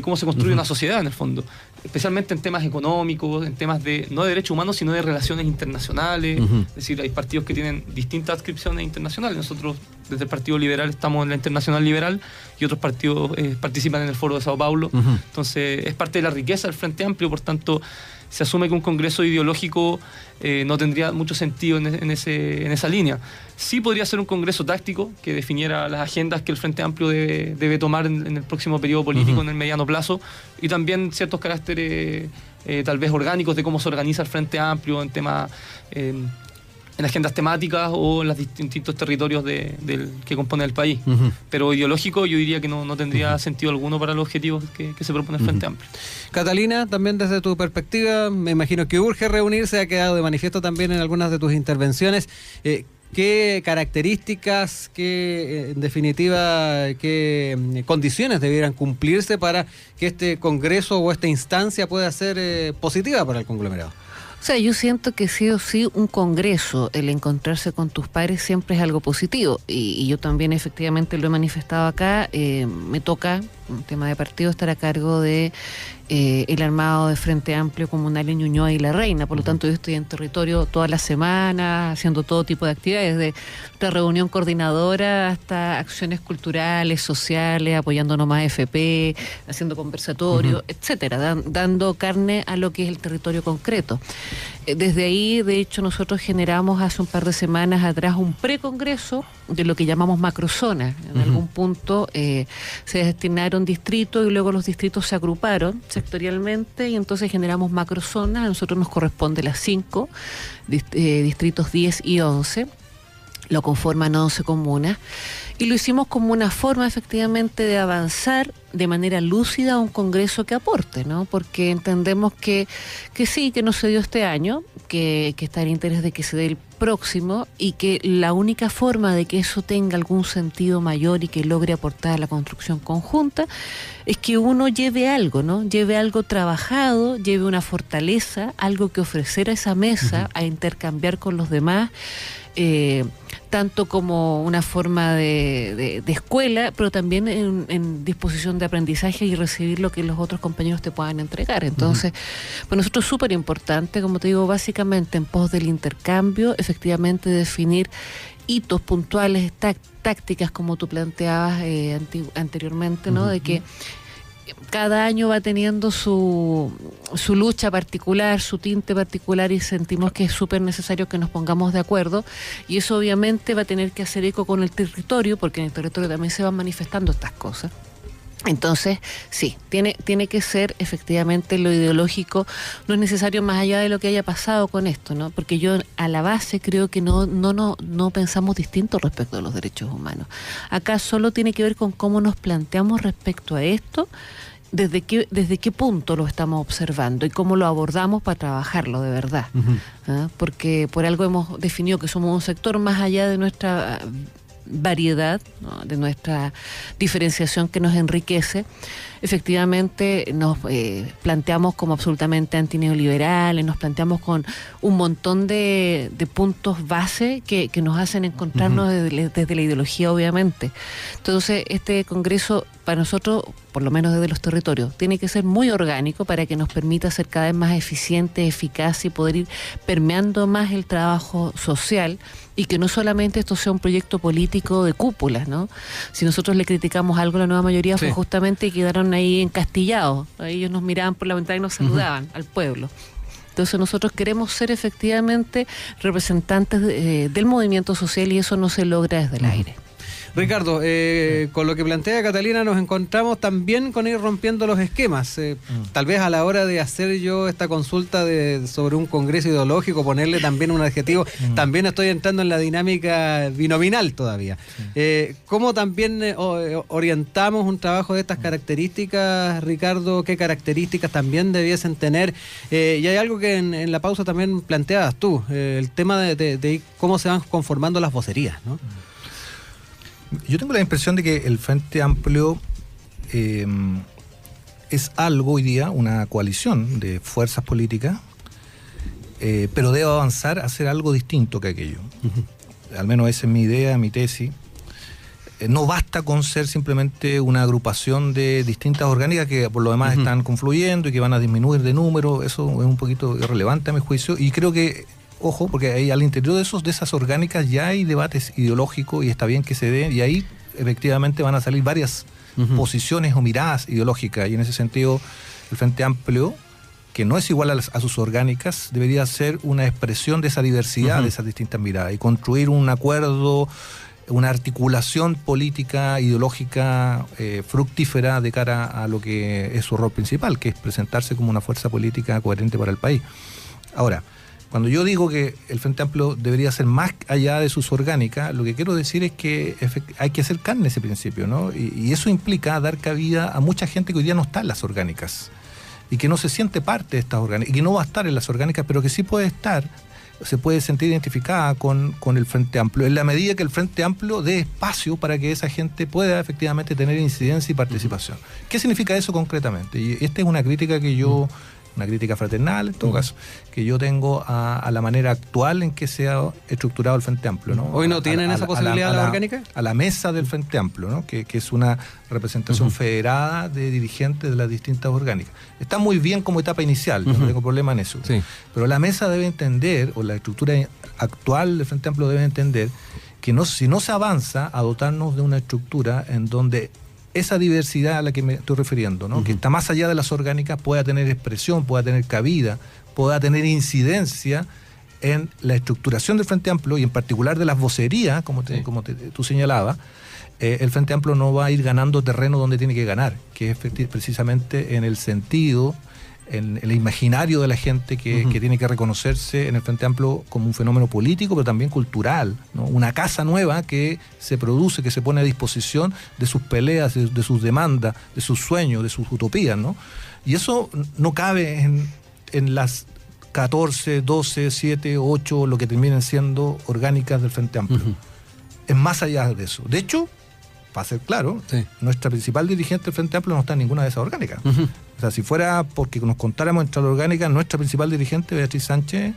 cómo se construye una sociedad en el fondo, especialmente en temas económicos, en temas no de derechos humanos, sino de relaciones internacionales. Es decir, hay partidos que tienen distintas adscripciones internacionales. Nosotros desde el Partido Liberal estamos en la Internacional Liberal y otros partidos participan en el Foro de Sao Paulo. Entonces es parte de la riqueza del Frente Amplio. Por tanto, se asume que un congreso ideológico no tendría mucho sentido en esa línea. Sí podría ser un congreso táctico que definiera las agendas que el Frente Amplio debe tomar en el próximo periodo político, en el mediano plazo, y también ciertos caracteres tal vez orgánicos de cómo se organiza el Frente Amplio en temas, en agendas temáticas o en los distintos territorios que compone el país. Pero ideológico yo diría que no tendría sentido alguno para los objetivos que se propone el Frente Amplio. Catalina, también desde tu perspectiva, me imagino que urge reunirse, ha quedado de manifiesto también en algunas de tus intervenciones. ¿Qué características, en definitiva, qué condiciones debieran cumplirse para que este congreso o esta instancia pueda ser positiva para el conglomerado? O sea, yo siento que sí o sí un congreso, el encontrarse con tus pares siempre es algo positivo, y yo también efectivamente lo he manifestado acá. Me toca, un tema de partido, estar a cargo de el armado de Frente Amplio Comunal en Ñuñoa y La Reina. Por lo tanto, yo estoy en territorio toda la semana haciendo todo tipo de actividades, desde la reunión coordinadora hasta acciones culturales, sociales, apoyando nomás FP, haciendo conversatorios, etcétera, dando carne a lo que es el territorio concreto. Desde ahí, de hecho, nosotros generamos hace un par de semanas atrás un precongreso de lo que llamamos macrozona. En algún punto se destinaron distritos y luego los distritos se agruparon sectorialmente y entonces generamos macrozonas. A nosotros nos corresponde las 5, distritos 10 y 11. Lo conforman 11 comunas, y lo hicimos como una forma efectivamente de avanzar de manera lúcida a un congreso que aporte, ¿no? Porque entendemos que sí, que no se dio este año, que está en interés de que se dé el próximo, y que la única forma de que eso tenga algún sentido mayor y que logre aportar a la construcción conjunta es que uno lleve algo, ¿no? Lleve algo trabajado, lleve una fortaleza, algo que ofrecer a esa mesa, a intercambiar con los demás, tanto como una forma de escuela, pero también en disposición de aprendizaje y recibir lo que los otros compañeros te puedan entregar. Entonces, para nosotros es súper importante, como te digo, básicamente en pos del intercambio, efectivamente definir hitos puntuales, tácticas, como tú planteabas anteriormente, ¿no? De que cada año va teniendo su lucha particular, su tinte particular, y sentimos que es súper necesario que nos pongamos de acuerdo, y eso obviamente va a tener que hacer eco con el territorio, porque en el territorio también se van manifestando estas cosas. Entonces, sí, tiene que ser efectivamente lo ideológico, no es necesario más allá de lo que haya pasado con esto, ¿no? Porque yo a la base creo que no pensamos distinto respecto a los derechos humanos. Acá solo tiene que ver con cómo nos planteamos respecto a esto, desde qué punto lo estamos observando y cómo lo abordamos para trabajarlo de verdad. ¿Ah? Porque por algo hemos definido que somos un sector más allá de nuestra variedad, ¿no? De nuestra diferenciación que nos enriquece. Efectivamente nos planteamos como absolutamente antineoliberales, nos planteamos con un montón de puntos base que nos hacen encontrarnos desde la ideología, obviamente. Entonces, este congreso, para nosotros, por lo menos desde los territorios, tiene que ser muy orgánico para que nos permita ser cada vez más eficiente, eficaz y poder ir permeando más el trabajo social, y que no solamente esto sea un proyecto político de cúpulas, ¿no? Si nosotros le criticamos algo a la nueva mayoría, fue justamente que quedaron ahí encastillados. Ellos nos miraban por la ventana y nos saludaban al pueblo. Entonces nosotros queremos ser efectivamente representantes del movimiento social, y eso no se logra desde el aire. Ricardo, con lo que plantea Catalina nos encontramos también con ir rompiendo los esquemas. Tal vez a la hora de hacer yo esta consulta sobre un congreso ideológico, ponerle también un adjetivo, también estoy entrando en la dinámica binominal todavía. ¿Cómo también orientamos un trabajo de estas características, Ricardo? ¿Qué características también debiesen tener? Y hay algo que en la pausa también planteabas tú, el tema de cómo se van conformando las vocerías, ¿no? Yo tengo la impresión de que el Frente Amplio es algo hoy día, una coalición de fuerzas políticas, pero debe avanzar a hacer algo distinto que aquello. Al menos esa es mi idea, mi tesis. No basta con ser simplemente una agrupación de distintas orgánicas que por lo demás están confluyendo y que van a disminuir de número. Eso es un poquito irrelevante a mi juicio, y creo que, ojo, porque ahí al interior de esas orgánicas ya hay debates ideológicos, y está bien que se den, y ahí efectivamente van a salir varias posiciones o miradas ideológicas, y en ese sentido el Frente Amplio, que no es igual a sus orgánicas, debería ser una expresión de esa diversidad, de esas distintas miradas, y construir un acuerdo, una articulación política, ideológica, fructífera de cara a lo que es su rol principal, que es presentarse como una fuerza política coherente para el país. Ahora, cuando yo digo que el Frente Amplio debería ser más allá de sus orgánicas, lo que quiero decir es que hay que hacer carne ese principio, ¿no? Y eso implica dar cabida a mucha gente que hoy día no está en las orgánicas y que no se siente parte de estas orgánicas y que no va a estar en las orgánicas, pero que sí puede estar, se puede sentir identificada con el Frente Amplio, en la medida que el Frente Amplio dé espacio para que esa gente pueda efectivamente tener incidencia y participación. ¿Qué significa eso concretamente? Y esta es una crítica que yo... una crítica fraternal, en todo caso, que yo tengo a la manera actual en que se ha estructurado el Frente Amplio, ¿no? ¿Hoy no tienen esa posibilidad la orgánica? A la mesa del Frente Amplio, ¿no? Que es una representación federada de dirigentes de las distintas orgánicas. Está muy bien como etapa inicial, yo no tengo problema en eso. Sí. Pero la mesa debe entender, o la estructura actual del Frente Amplio debe entender, que si no se avanza a dotarnos de una estructura en donde esa diversidad a la que me estoy refiriendo, ¿no? Que está más allá de las orgánicas, pueda tener expresión, pueda tener cabida, pueda tener incidencia en la estructuración del Frente Amplio, y en particular de las vocerías, como tú señalabas. El Frente Amplio no va a ir ganando terreno donde tiene que ganar, que es precisamente en el sentido, en el imaginario de la gente que tiene que reconocerse en el Frente Amplio como un fenómeno político, pero también cultural, ¿no? Una casa nueva que se produce, que se pone a disposición de sus peleas, de sus demandas, de sus sueños, de sus utopías, ¿no? Y eso no cabe en las 14, 12, 7, 8, lo que terminen siendo orgánicas del Frente Amplio. Es más allá de eso. De hecho, para ser claro, nuestra principal dirigente del Frente Amplio no está en ninguna de esas orgánicas. O sea, si fuera porque nos contáramos entre las orgánicas, nuestra principal dirigente, Beatriz Sánchez,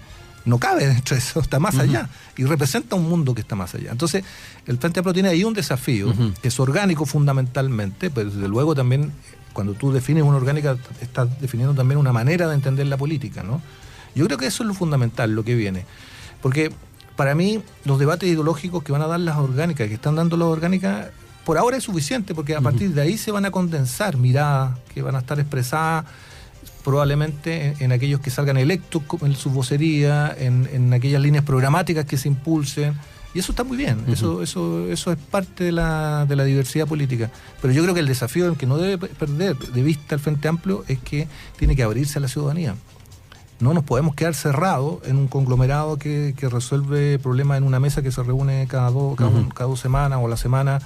no cabe dentro de eso, está más allá y representa un mundo que está más allá. Entonces, el Frente Amplio tiene ahí un desafío que es orgánico fundamentalmente, pero desde luego también cuando tú defines una orgánica estás definiendo también una manera de entender la política, ¿no? Yo creo que eso es lo fundamental, lo que viene. Porque para mí los debates ideológicos que van a dar las orgánicas, que están dando las orgánicas, por ahora es suficiente, porque a partir de ahí se van a condensar miradas que van a estar expresadas probablemente en aquellos que salgan electos en su vocería, en aquellas líneas programáticas que se impulsen. Y eso está muy bien, eso es parte de la diversidad política. Pero yo creo que el desafío en que no debe perder de vista el Frente Amplio es que tiene que abrirse a la ciudadanía. No nos podemos quedar cerrados en un conglomerado que resuelve problemas en una mesa que se reúne cada dos semanas o la semana,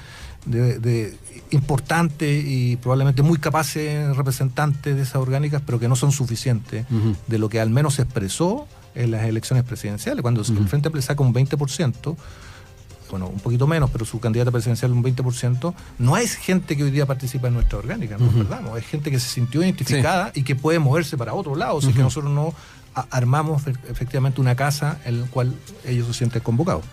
de importantes y probablemente muy capaces representantes de esas orgánicas, pero que no son suficientes de lo que al menos se expresó en las elecciones presidenciales. Cuando el Frente Amplio saca un 20%, bueno, un poquito menos, pero su candidata presidencial un 20%, no es gente que hoy día participa en nuestra orgánica, ¿no? ¿Verdad? No, es gente que se sintió identificada y que puede moverse para otro lado, si es que nosotros no armamos efectivamente una casa en la cual ellos se sienten convocados.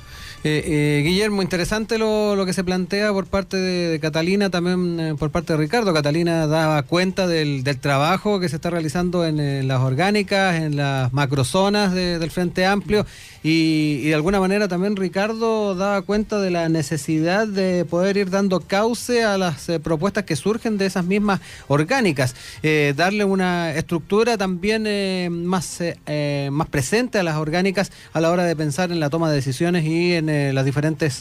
Guillermo, interesante lo que se plantea por parte de Catalina, también por parte de Ricardo. Catalina daba cuenta del trabajo que se está realizando en las orgánicas, en las macrozonas del Frente Amplio, y de alguna manera también Ricardo daba cuenta de la necesidad de poder ir dando cauce a las propuestas que surgen de esas mismas orgánicas, darle una estructura también más presente a las orgánicas a la hora de pensar en la toma de decisiones y en las diferentes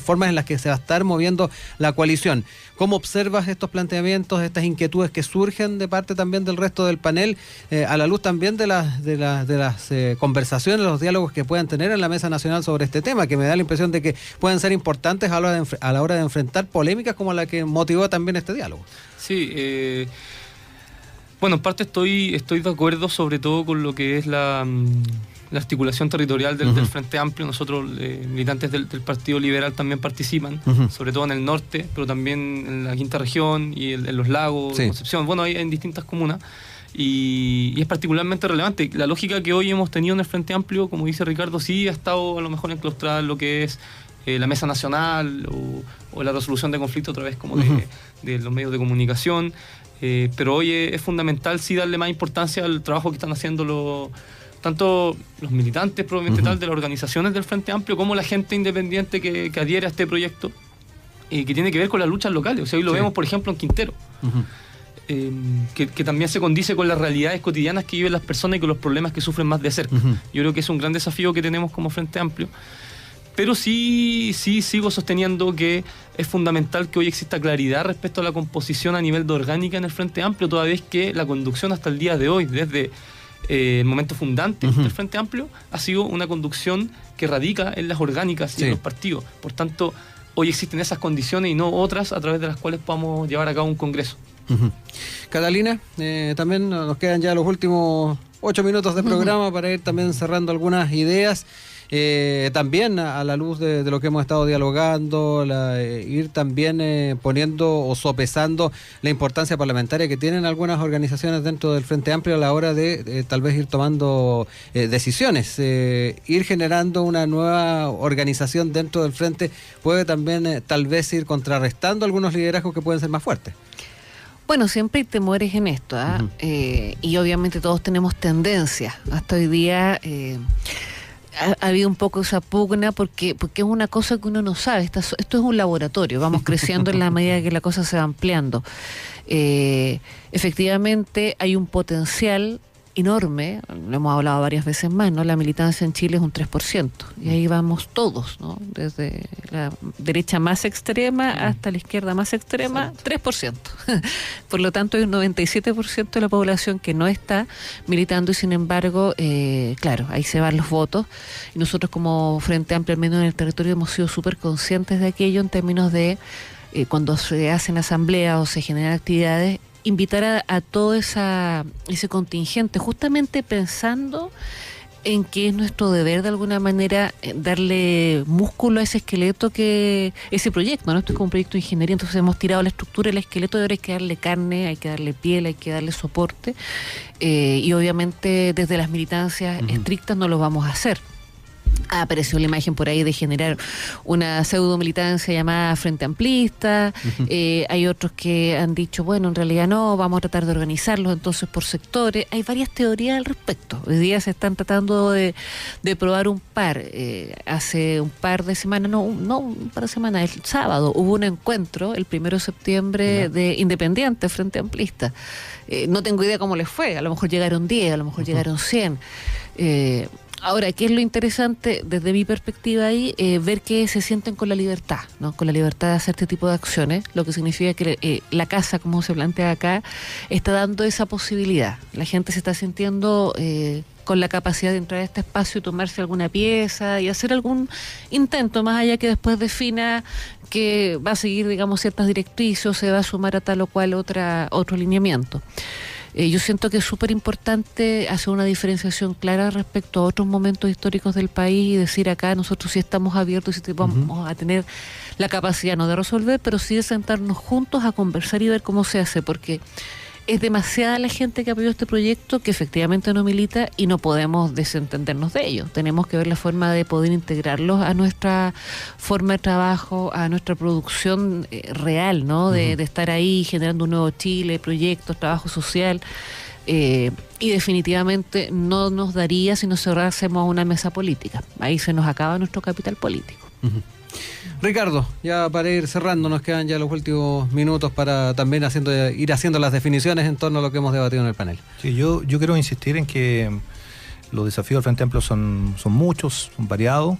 formas en las que se va a estar moviendo la coalición. ¿Cómo observas estos planteamientos, estas inquietudes que surgen de parte también del resto del panel, a la luz también de las conversaciones, los diálogos que puedan tener en la Mesa Nacional sobre este tema, que me da la impresión de que pueden ser importantes a la hora de enfrentar polémicas como la que motivó también este diálogo? Sí, bueno, en parte estoy de acuerdo, sobre todo con lo que es la articulación territorial del Frente Amplio. Nosotros, militantes del Partido Liberal, también participan, sobre todo en el norte, pero también en la quinta región y en los lagos, Concepción, bueno, hay en distintas comunas, y es particularmente relevante. La lógica que hoy hemos tenido en el Frente Amplio, como dice Ricardo, sí ha estado a lo mejor enclaustrada en lo que es la Mesa Nacional o la resolución de conflictos a través como de los medios de comunicación, pero hoy es fundamental sí darle más importancia al trabajo que están haciendo tanto los militantes probablemente tal de las organizaciones del Frente Amplio como la gente independiente que adhiere a este proyecto, que tiene que ver con las luchas locales. O sea, hoy lo vemos, por ejemplo, en Quintero, que también se condice con las realidades cotidianas que viven las personas y con los problemas que sufren más de cerca. Yo creo que es un gran desafío que tenemos como Frente Amplio, pero sí sigo sosteniendo que es fundamental que hoy exista claridad respecto a la composición a nivel de orgánica en el Frente Amplio, toda vez que la conducción hasta el día de hoy, desde el momento fundante del Frente Amplio, ha sido una conducción que radica en las orgánicas y en los partidos. Por tanto, hoy existen esas condiciones y no otras a través de las cuales podamos llevar a cabo un congreso. Catalina, también nos quedan ya los últimos 8 minutos de programa para ir también cerrando algunas ideas. También a la luz de lo que hemos estado dialogando, ir también poniendo o sopesando la importancia parlamentaria que tienen algunas organizaciones dentro del Frente Amplio a la hora de tal vez ir tomando decisiones, ir generando una nueva organización dentro del Frente puede también tal vez ir contrarrestando algunos liderazgos que pueden ser más fuertes. Bueno, siempre hay temores en esto, y obviamente todos tenemos tendencias. Hasta hoy día ha habido un poco esa pugna porque es una cosa que uno no sabe. Esto es un laboratorio, vamos creciendo en la medida que la cosa se va ampliando. Efectivamente hay un potencial enorme, lo hemos hablado varias veces más, ¿no? La militancia en Chile es un 3%, y ahí vamos todos, ¿no? Desde la derecha más extrema hasta la izquierda más extrema, 3%. Por lo tanto, hay un 97% de la población que no está militando, y sin embargo, claro, ahí se van los votos, y nosotros como Frente Amplio, al menos en el territorio, hemos sido súper conscientes de aquello en términos de cuando se hacen asambleas o se generan actividades, invitar a todo ese contingente, justamente pensando en que es nuestro deber de alguna manera darle músculo a ese esqueleto, ese proyecto, ¿no? Esto es como un proyecto de ingeniería, entonces hemos tirado la estructura y el esqueleto, y ahora hay que darle carne, hay que darle piel, hay que darle soporte, y obviamente desde las militancias estrictas no lo vamos a hacer. Ha aparecido la imagen por ahí de generar una pseudo militancia llamada Frente Amplista. Hay otros que han dicho, bueno, en realidad no, vamos a tratar de organizarlos entonces por sectores. Hay varias teorías al respecto. Hoy día se están tratando de probar un par. Hace un par de semanas, no un par de semanas, el sábado hubo un encuentro, el 1 de septiembre, de independientes Frente Amplista. No tengo idea cómo les fue, a lo mejor llegaron 10, a lo mejor llegaron 100. Ahora, ¿qué es lo interesante desde mi perspectiva ahí? Ver que se sienten con la libertad, ¿no? Con la libertad de hacer este tipo de acciones, lo que significa que la casa, como se plantea acá, está dando esa posibilidad. La gente se está sintiendo con la capacidad de entrar a este espacio y tomarse alguna pieza y hacer algún intento, más allá que después defina que va a seguir, digamos, ciertas directrices o se va a sumar a tal o cual otro alineamiento. Yo siento que es súper importante hacer una diferenciación clara respecto a otros momentos históricos del país y decir acá nosotros sí estamos abiertos y sí vamos a tener la capacidad no de resolver, pero sí de sentarnos juntos a conversar y ver cómo se hace, porque es demasiada la gente que apoyó este proyecto que efectivamente no milita y no podemos desentendernos de ellos. Tenemos que ver la forma de poder integrarlos a nuestra forma de trabajo, a nuestra producción real, ¿no? De estar ahí generando un nuevo Chile, proyectos, trabajo social. Y definitivamente no nos daría si nos cerrásemos a una mesa política. Ahí se nos acaba nuestro capital político. Ricardo, ya para ir cerrando, nos quedan ya los últimos minutos para también ir haciendo las definiciones en torno a lo que hemos debatido en el panel. Sí, yo quiero insistir en que los desafíos del Frente Amplio son muchos, son variados,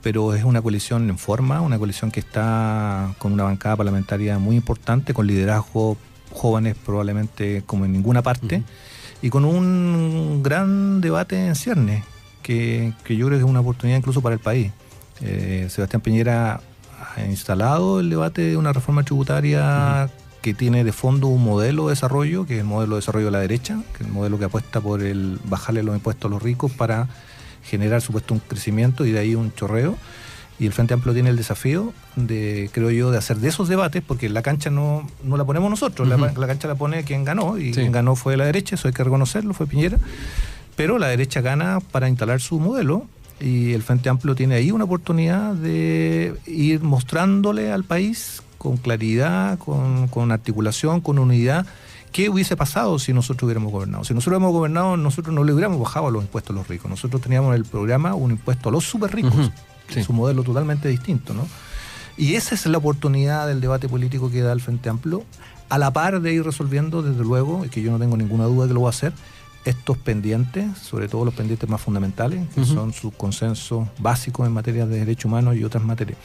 pero es una coalición en forma, una coalición que está con una bancada parlamentaria muy importante, con liderazgo jóvenes probablemente como en ninguna parte, y con un gran debate en ciernes, que yo creo que es una oportunidad incluso para el país. Sebastián Piñera ha instalado el debate de una reforma tributaria que tiene de fondo un modelo de desarrollo, que es el modelo de desarrollo de la derecha, que es el modelo que apuesta por el bajarle los impuestos a los ricos para generar supuesto un crecimiento y de ahí un chorreo. Y el Frente Amplio tiene el desafío creo yo, de hacer de esos debates, porque la cancha no la ponemos nosotros, la cancha la pone quien ganó, y quien ganó fue la derecha, eso hay que reconocerlo, fue Piñera, pero la derecha gana para instalar su modelo. Y el Frente Amplio tiene ahí una oportunidad de ir mostrándole al país con claridad, con articulación, con unidad, qué hubiese pasado si nosotros hubiéramos gobernado. Si nosotros hubiéramos gobernado, nosotros no le hubiéramos bajado los impuestos a los ricos. Nosotros teníamos en el programa un impuesto a los súper ricos, que es un modelo totalmente distinto, ¿no? Y esa es la oportunidad del debate político que da el Frente Amplio, a la par de ir resolviendo, desde luego, y que yo no tengo ninguna duda que lo va a hacer, estos pendientes, sobre todo los pendientes más fundamentales, que son sus consensos básicos en materia de derechos humanos y otras materias.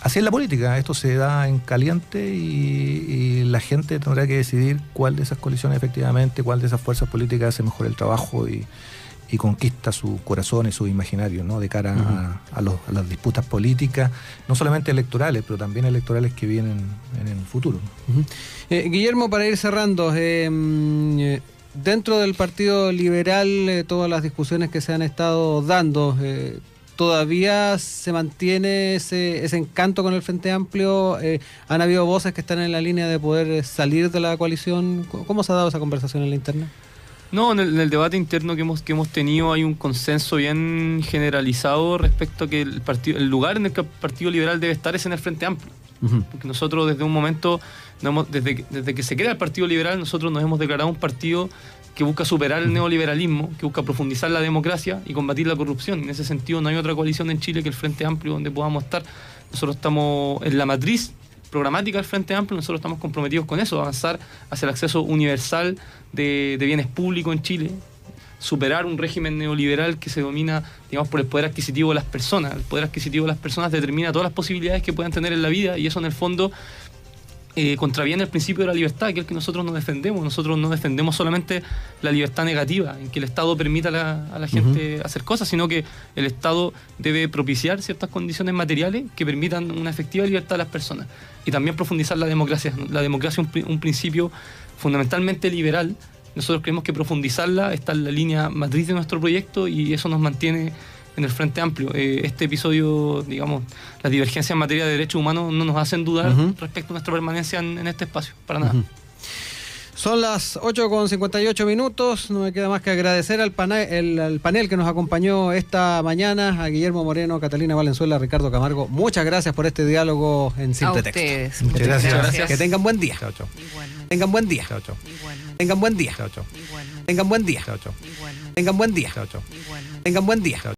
Así es la política, esto se da en caliente y la gente tendrá que decidir cuál de esas coaliciones efectivamente, cuál de esas fuerzas políticas hace mejor el trabajo y conquista su corazón y su imaginario, ¿no? De cara a las disputas políticas, no solamente electorales, pero también electorales que vienen en el futuro. Guillermo, para ir cerrando, dentro del Partido Liberal, todas las discusiones que se han estado dando, ¿todavía se mantiene ese encanto con el Frente Amplio? ¿Han habido voces que están en la línea de poder salir de la coalición? ¿Cómo se ha dado esa conversación en la interna? No, en el debate interno que hemos tenido hay un consenso bien generalizado respecto a que el lugar en el que el Partido Liberal debe estar es en el Frente Amplio. Porque nosotros desde un momento, desde que se crea el Partido Liberal, nosotros nos hemos declarado un partido que busca superar el neoliberalismo, que busca profundizar la democracia y combatir la corrupción. En ese sentido no hay otra coalición en Chile que el Frente Amplio donde podamos estar. Nosotros estamos en la matriz programática del Frente Amplio, nosotros estamos comprometidos con eso, avanzar hacia el acceso universal de bienes públicos en Chile, superar un régimen neoliberal que se domina, digamos, por el poder adquisitivo de las personas. El poder adquisitivo de las personas determina todas las posibilidades que puedan tener en la vida y eso en el fondo contraviene el principio de la libertad, que es el que nosotros nos defendemos. Nosotros no defendemos solamente la libertad negativa, en que el Estado permita a la gente hacer cosas, sino que el Estado debe propiciar ciertas condiciones materiales que permitan una efectiva libertad a las personas. Y también profundizar la democracia. La democracia es un principio fundamentalmente liberal nosotros creemos que profundizarla está en la línea matriz de nuestro proyecto y eso nos mantiene en el Frente Amplio. Este episodio, digamos, las divergencias en materia de derechos humanos no nos hacen dudar respecto a nuestra permanencia en este espacio, para nada. Son las 8:58. No me queda más que agradecer al panel que nos acompañó esta mañana, a Guillermo Moreno, Catalina Valenzuela, Ricardo Camargo. Muchas gracias por este diálogo en Simple Texto. Ustedes. Muchas gracias. Que tengan buen día. Chao, chao. Igualmente. Tengan buen día. Chao, chao. Igualmente. Tengan buen día. Chao, chao. Igualmente. Tengan buen día. Chao, chao. Igualmente. Tengan buen día. Chao, chao. Igualmente. Tengan buen día. Chao.